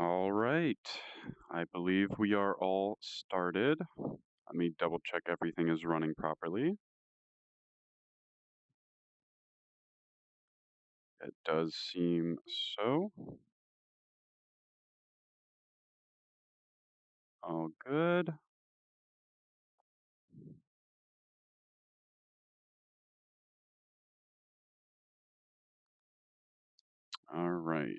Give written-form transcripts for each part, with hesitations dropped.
All right. I believe we are all started. Let me double check everything is running properly. It does seem so. All good. All right.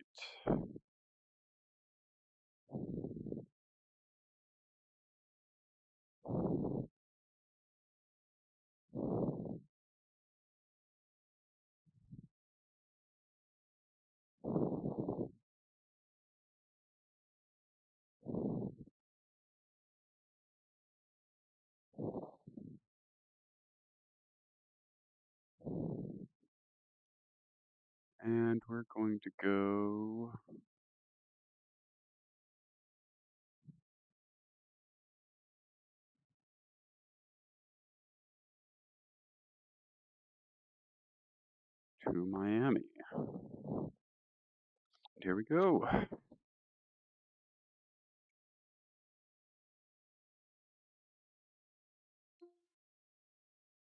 And we're going to go to Miami. Here we go.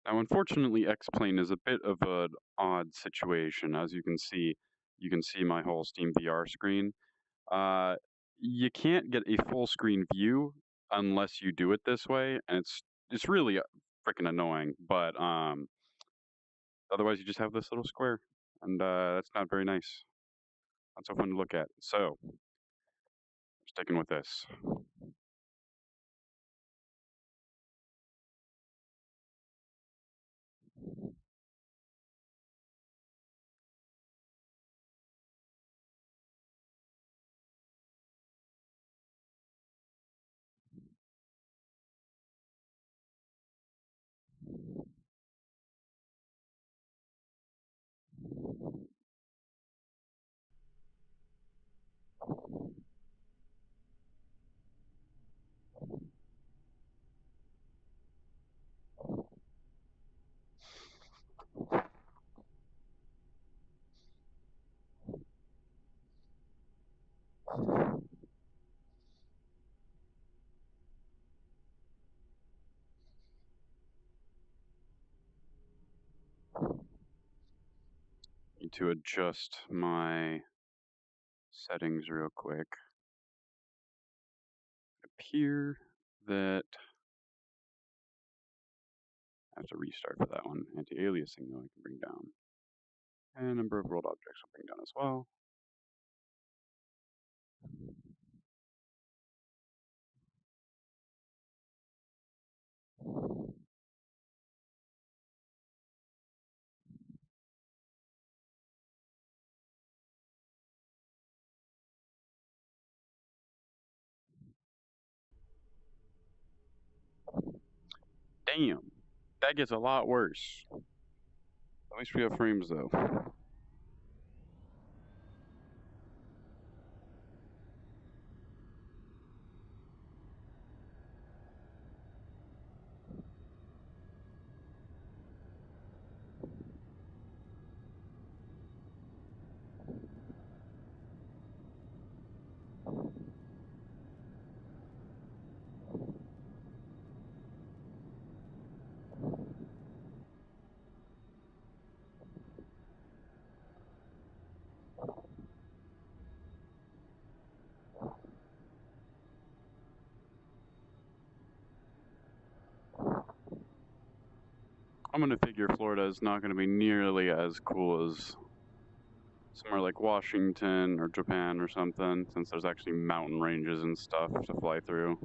Now, unfortunately, X-Plane is a bit of an odd situation. As you can see my whole Steam VR screen. Uh, you can't get a full screen view unless you do it this way, and it's really freaking annoying. But otherwise, you just have this little square, and that's not very nice. Not so fun to look at. So, sticking with this. Need to adjust my settings real quick. It appear that I have to restart for that one. Anti-aliasing though I can bring down. And number of world objects will bring down as well. Damn, that gets a lot worse. At least we have frames though. I'm gonna figure Florida is not gonna be nearly as cool as somewhere like Washington or Japan or something, since there's actually mountain ranges and stuff to fly through.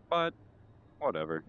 But whatever.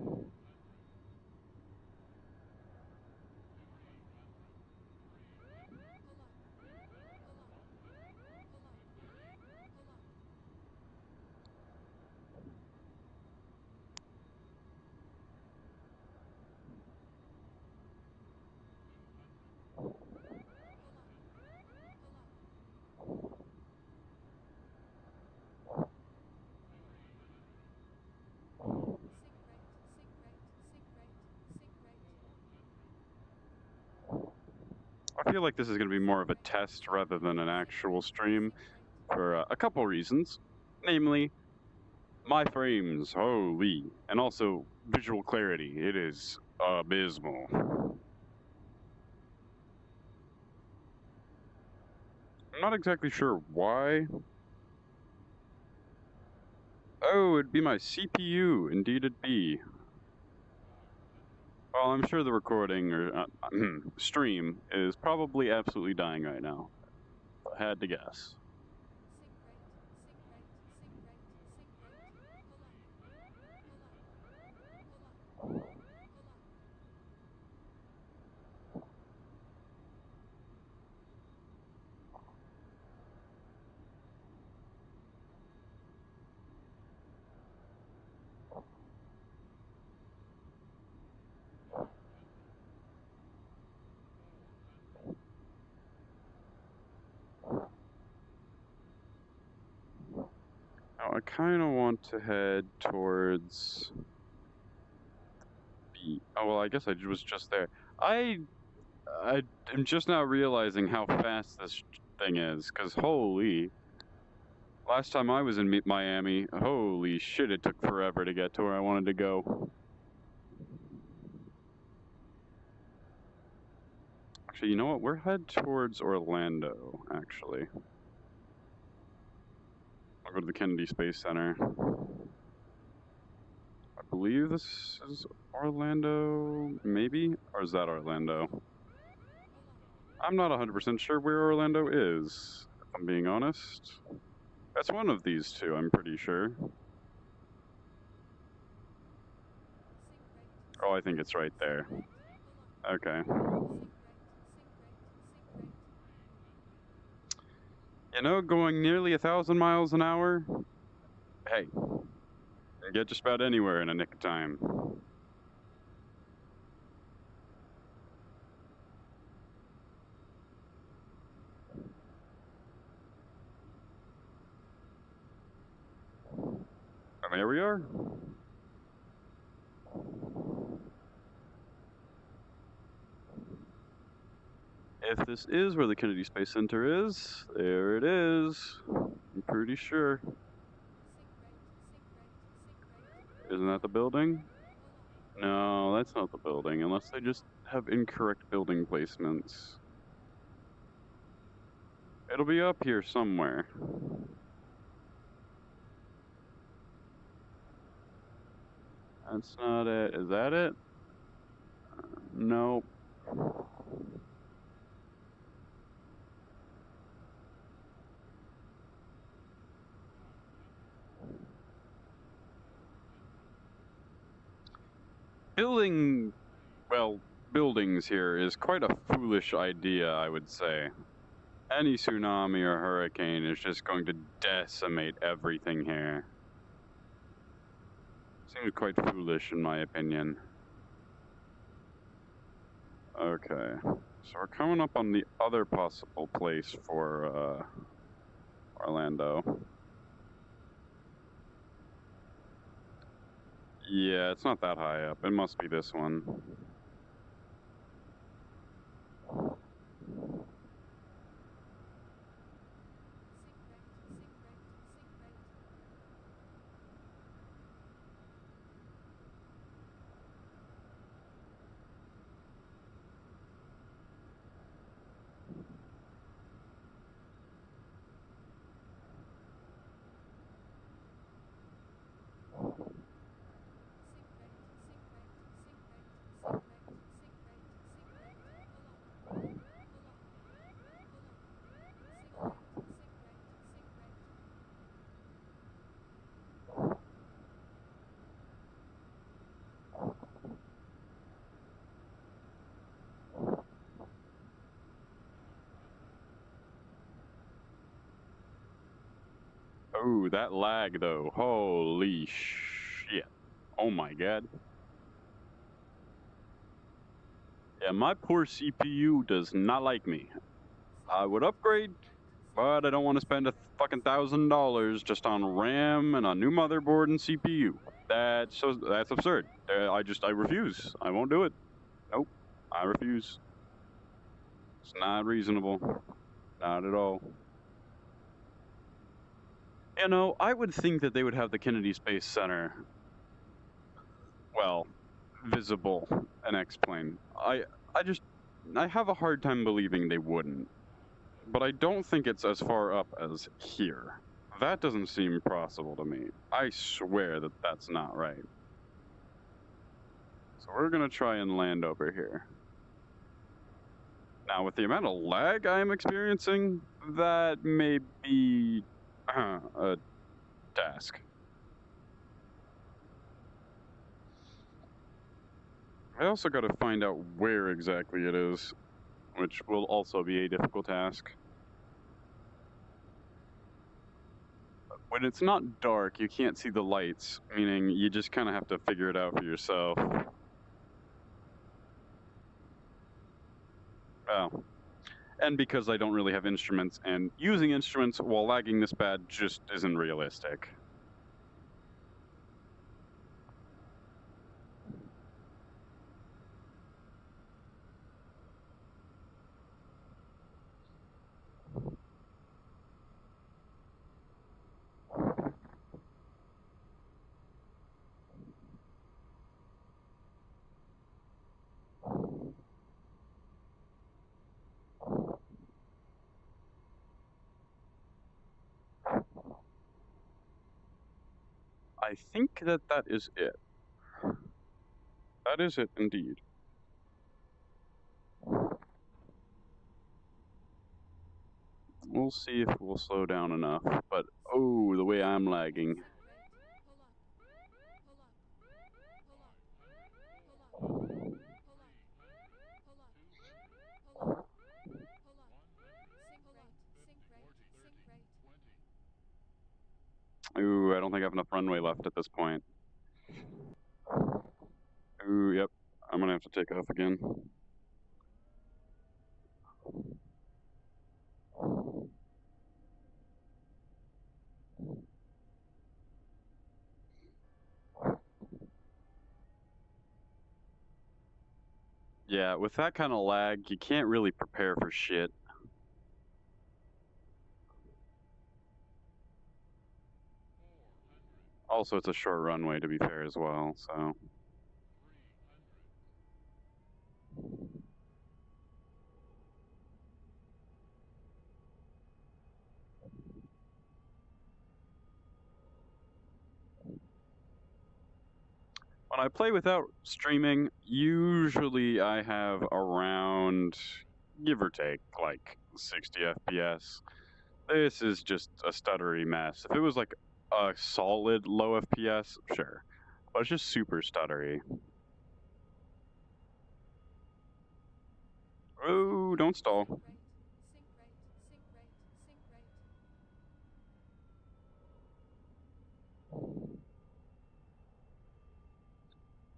I feel like this is gonna be more of a test rather than an actual stream. for a couple reasons. Namely, my frames, holy, and also visual clarity. It is abysmal. I'm not exactly sure why. Oh, it'd be my CPU. Indeed, it'd be. Well, I'm sure the recording or stream is probably absolutely dying right now. If I had to guess. Now, I kind of want to head towards the... Oh, well, I guess I was just there. I am just now realizing how fast this thing is, because holy... Last time I was in Miami, holy shit, it took forever to get to where I wanted to go. Actually, you know what? We're head towards Orlando, actually. I'll go to the Kennedy Space Center. I believe this is Orlando, maybe? Or is that Orlando? I'm not 100% sure where Orlando is, if I'm being honest. That's one of these two, I'm pretty sure. Oh, I think it's right there. Okay. You know, going nearly 1,000 miles an hour? Hey, you can get just about anywhere in a nick of time. And there we are. If this is where the Kennedy Space Center is, there it is. I'm pretty sure. Isn't that the building? No, that's not the building, unless they just have incorrect building placements. It'll be up here somewhere. That's not it. Is that it? Nope. Buildings here is quite a foolish idea, I would say. Any tsunami or hurricane is just going to decimate everything here. Seems quite foolish in my opinion. Okay, so we're coming up on the other possible place for Orlando. Yeah, it's not that high up. It must be this one. Oh, that lag though. Holy shit. Oh my god. Yeah, my poor CPU does not like me. I would upgrade, but I don't want to spend a fucking $1,000 just on RAM and a new motherboard and CPU. That's absurd. I refuse. I won't do it. Nope. I refuse. It's not reasonable. Not at all. You know, I would think that they would have the Kennedy Space Center, well, visible in X-Plane. I have a hard time believing they wouldn't. But I don't think it's as far up as here. That doesn't seem possible to me. I swear that that's not right. So we're gonna try and land over here. Now, with the amount of lag I'm experiencing, that may be a task. I also gotta find out where exactly it is, which will also be a difficult task. When it's not dark, you can't see the lights, meaning you just kind of have to figure it out for yourself. Oh. And because I don't really have instruments, and using instruments while lagging this bad just isn't realistic. I think that is it. That is it, indeed. We'll see if we'll slow down enough, but oh, the way I'm lagging. Ooh, I don't think I have enough runway left at this point. Ooh, yep. I'm gonna have to take off again. Yeah, with that kind of lag, you can't really prepare for shit. Also, it's a short runway, to be fair, as well, so... When I play without streaming, usually I have around, give or take, like 60 FPS. This is just a stuttery mess. If it was like a solid low FPS, sure. But it's just super stuttery. Oh, don't stall.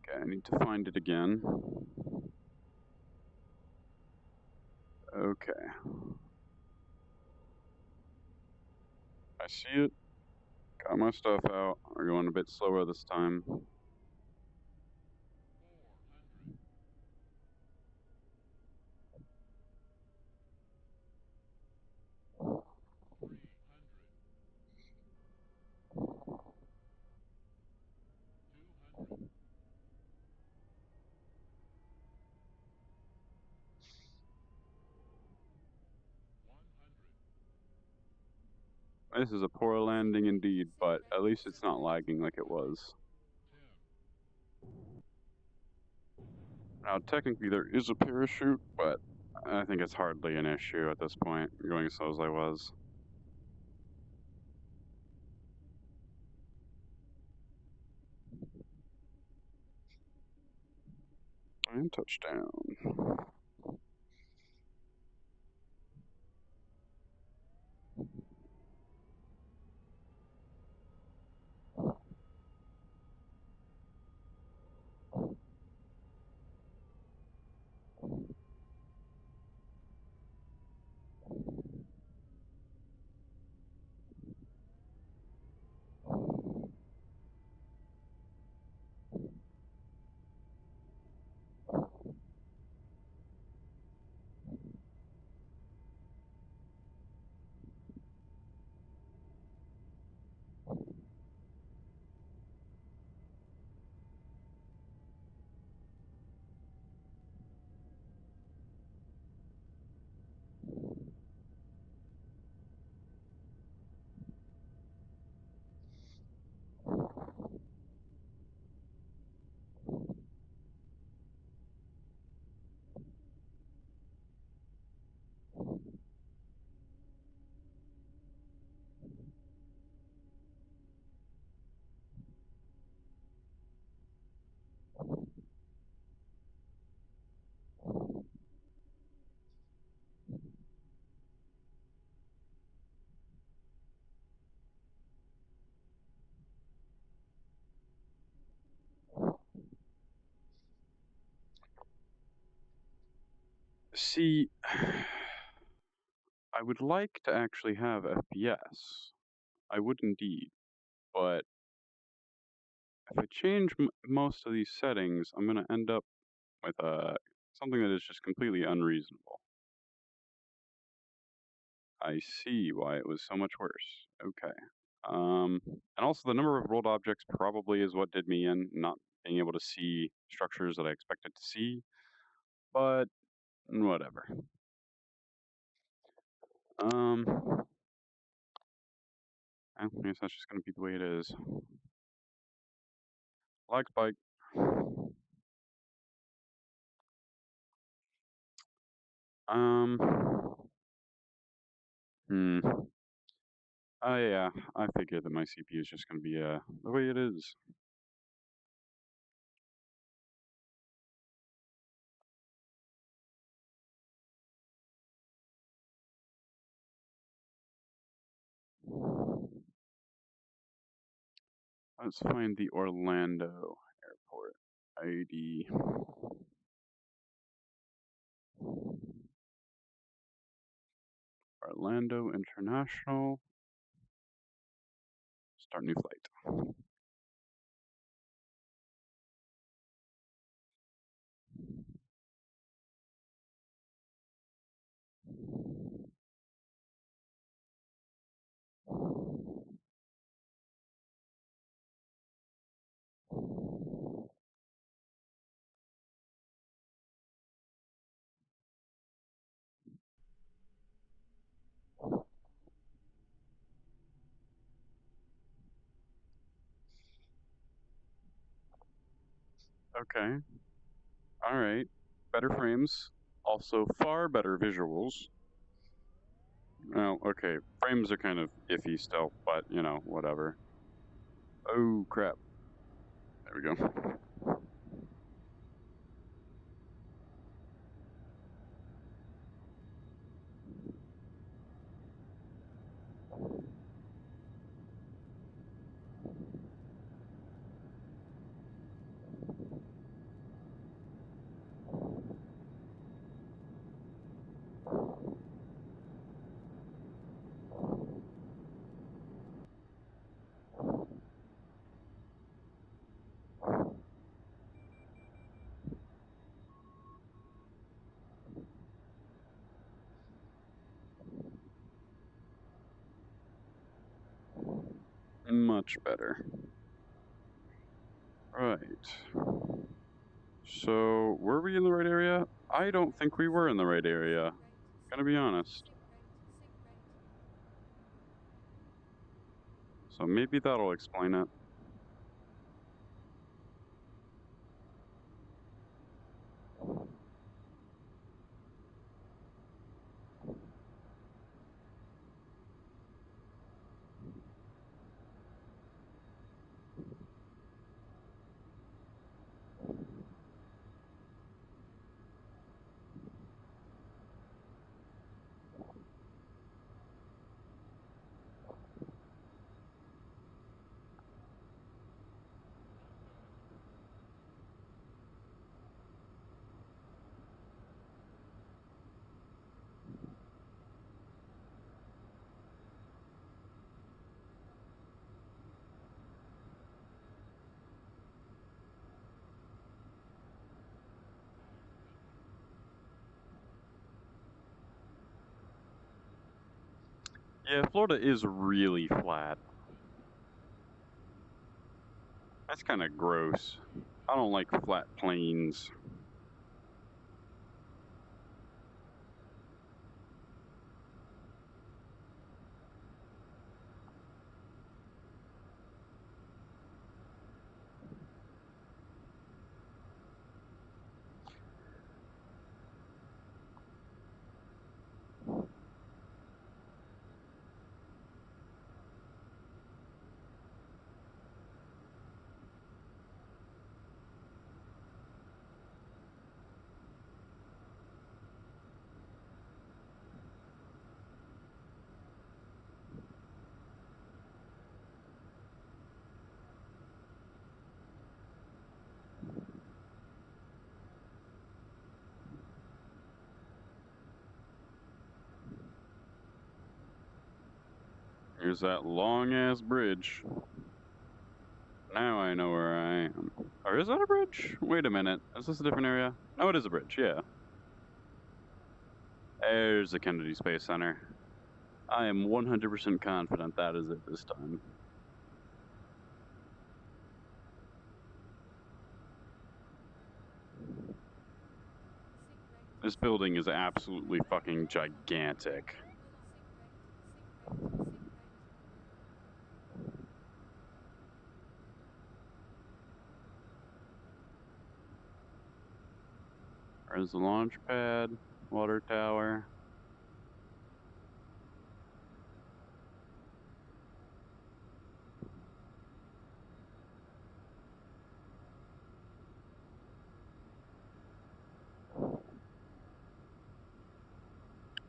Okay, I need to find it again. Okay. I see it. Got my stuff out. We're going a bit slower this time. This is a poor landing indeed, but at least it's not lagging like it was. Now, technically there is a parachute, but I think it's hardly an issue at this point, going as slow as I was. And touchdown. See, I would like to actually have FPS. I would indeed, but if I change most of these settings, I'm gonna end up with something that is just completely unreasonable. I see why it was so much worse. Okay. And also the number of rolled objects probably is what did me in, not being able to see structures that I expected to see, but whatever. Um, I guess that's just gonna be the way it is. Like spike. Um, hmm. Oh yeah, I figured that my CPU is just gonna be the way it is. Let's find the Orlando airport ID. Orlando International. Start new flight. Okay. All right. Better frames. Also far better visuals. Oh, okay. Frames are kind of iffy still, but you know, whatever. Oh crap. There we go. Much better. Right. So, were we in the right area? I don't think we were in the right area. Gonna be honest. So maybe that'll explain it. Yeah, Florida is really flat. That's kind of gross. I don't like flat plains. There's that long-ass bridge. Now I know where I am. Or is that a bridge? Wait a minute. Is this a different area? No, it is a bridge, yeah. There's the Kennedy Space Center. I am 100% confident that is it this time. This building is absolutely fucking gigantic. There's the launch pad, water tower.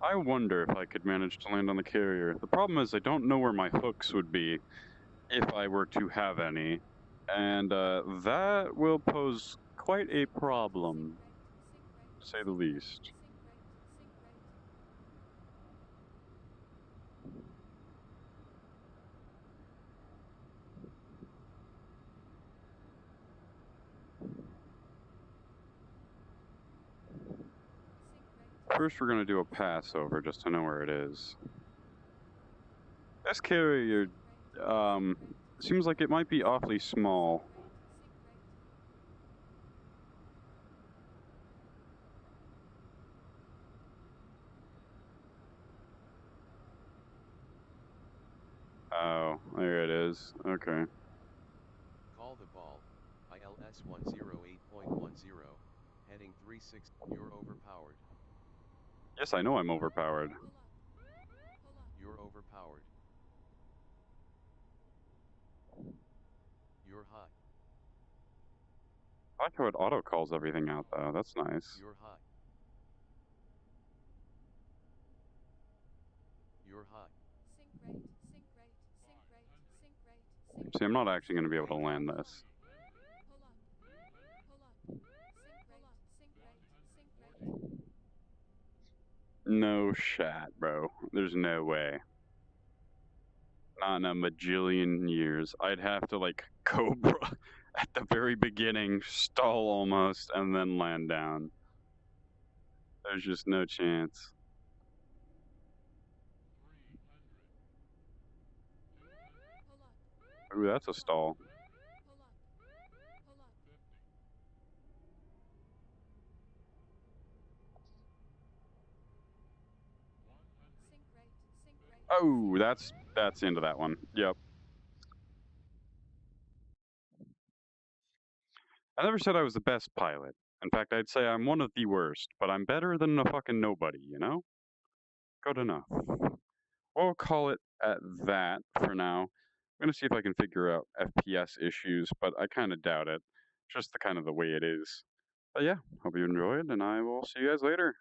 I wonder if I could manage to land on the carrier. The problem is I don't know where my hooks would be if I were to have any. And that will pose quite a problem, to say the least. First, we're going to do a pass over just to know where it is. This carrier seems like it might be awfully small. Oh, there it is. Okay. Call the ball, ILS 108.10, heading 36, you're overpowered. Yes, I know I'm overpowered. You're overpowered. You're hot. I like how it auto calls everything out though. That's nice. You're hot. You're hot. See, I'm not actually going to be able to land this. No shot, bro. There's no way. Not in a majillion years. I'd have to, like, Cobra at the very beginning, stall almost, and then land down. There's just no chance. Ooh, that's a stall. Oh, that's the end of that one. Yep. I never said I was the best pilot. In fact, I'd say I'm one of the worst, but I'm better than a fucking nobody, you know? Good enough. We'll call it at that for now. I'm gonna see if I can figure out FPS issues, but I kind of doubt it. Just the kind of the way it is. But yeah, hope you enjoyed, and I will see you guys later.